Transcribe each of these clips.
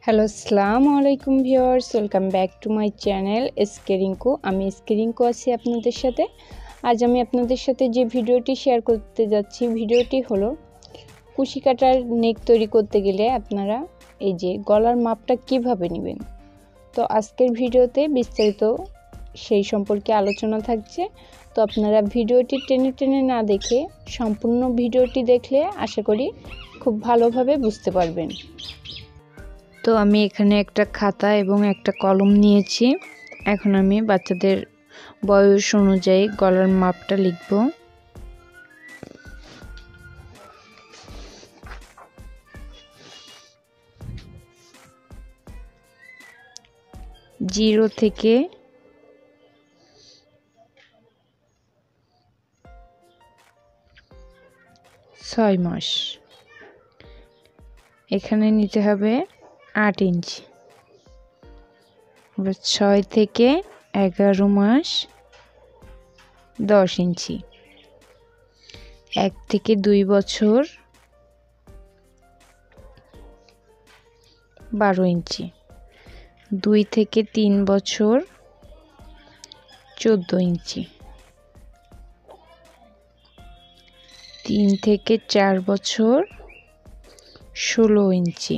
Hello আসসালামু আলাইকুম viewers, welcome back to my channel স্কেরিংকো। আমি স্কেরিংকো আছি আপনাদের সাথে। আজ আমি আপনাদের সাথে যে ভিডিওটি শেয়ার করতে যাচ্ছি, ভিডিওটি হলো কুশিকাটার নেক তৈরি করতে গেলে আপনারা এই যে গলার মাপটা কিভাবে নেবেন। তো আজকের ভিডিওতে বিস্তারিত সেই সম্পর্কে আলোচনা থাকছে। তো আপনারা ভিডিওটি টেনে টেনে না দেখে সম্পূর্ণ ভিডিওটি দেখলে আশা করি খুব ভালোভাবে বুঝতে পারবেন। তো আমি এখানে একটা খাতা এবং একটা কলম নিয়েছি। এখন আমি বাচ্চাদের বয়স অনুযায়ী গলার মাপটা লিখব। জিরো থেকে 6 মাস এখানে নিতে হবে 8 ইঞ্চি। 6 থেকে 11 মাস 10 ইঞ্চি। 1 থেকে 2 বছর 12 ইঞ্চি। 2 থেকে 3 বছর 14 ইঞ্চি। 3 থেকে 4 বছর 16 ইঞ্চি।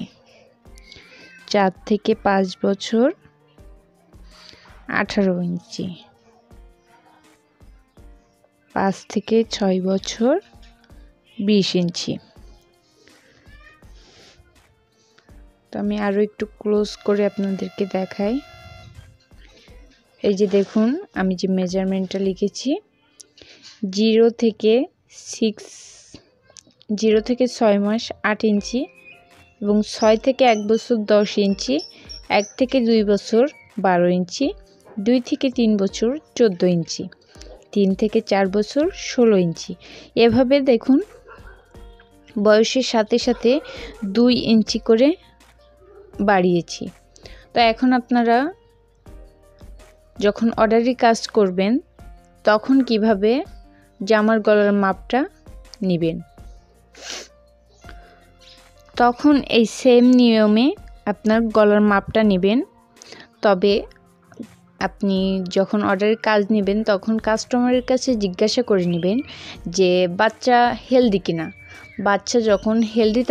4 থেকে 5 বছর 18 ইঞ্চি। 5 থেকে 6 বছর 20 ইঞ্চি। তো আমি আরো একটু ক্লোজ করে আপনাদেরকে দেখাই। এই যে দেখুন, আমি যে মেজারমেন্টটা লিখেছি, 0 থেকে 6 মাস 8 ইঞ্চি এবং 6 থেকে 1 বছর 10 ইঞ্চি, 1 থেকে 2 বছর 12 ইঞ্চি, 2 থেকে 3 বছর 14 ইঞ্চি, 3 থেকে 4 বছর 16 ইঞ্চি। এভাবে দেখুন বয়সের সাথে সাথে 2 ইঞ্চি করে বাড়িয়েছি। তো এখন আপনারা যখন অর্ডারি কাজ করবেন তখন কিভাবে জামার গলার মাপটা নেবেন, তখন এই সেম নিয়মে আপনার গলার মাপটা নেবেন। তবে আপনি যখন অর্ডারের কাজ নেবেন তখন কাস্টমারের কাছে জিজ্ঞাসা করে নেবেন যে বাচ্চা হেলদি কিনা। বাচ্চা যখন হেলদি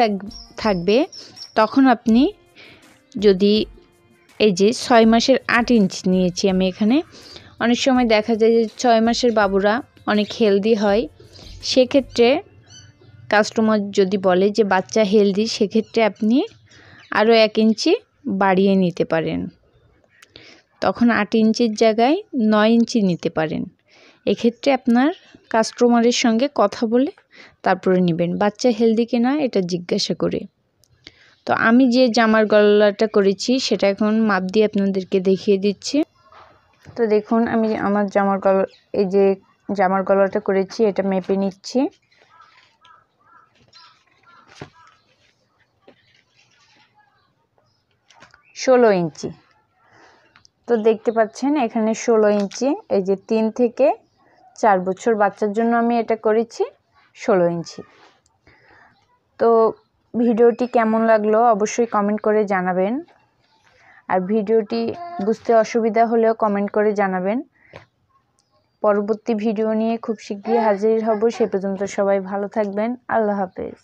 থাকবে তখন আপনি যদি এই যে 6 মাসের 8 ইঞ্চি নিয়েছি আমি এখানে, অনেক সময় দেখা যায় যে 6 মাসের বাবুরা অনেক হেলদি হয়, সেক্ষেত্রে কাস্টমার যদি বলে যে বাচ্চা হেলদি, সেক্ষেত্রে আপনি আরও 1 ইঞ্চি বাড়িয়ে নিতে পারেন। তখন 8 ইঞ্চির জায়গায় 9 ইঞ্চি নিতে পারেন। এক্ষেত্রে আপনার কাস্টমারের সঙ্গে কথা বলে তারপরে নেবেন বাচ্চা হেলদি কিনা এটা জিজ্ঞাসা করে। তো আমি যে জামার গলাটা করেছি সেটা এখন মাপ দিয়ে আপনাদেরকে দেখিয়ে দিচ্ছি। তো দেখুন, আমি আমার এই যে জামার গলাটা করেছি এটা মেপে নিচ্ছি। ষোলো ইঞ্চি। তো দেখতে পাচ্ছেন এখানে 16 ইঞ্চি। এই যে 3 থেকে 4 বছর বাচ্চার জন্য আমি এটা করেছি 16 ইঞ্চি। তো ভিডিওটি কেমন লাগলো অবশ্যই কমেন্ট করে জানাবেন। আর ভিডিওটি বুঝতে অসুবিধা হলেও কমেন্ট করে জানাবেন। পরবর্তী ভিডিও নিয়ে খুব শীঘ্রই হাজির হব। সে পর্যন্ত সবাই ভালো থাকবেন। আল্লাহ হাফেজ।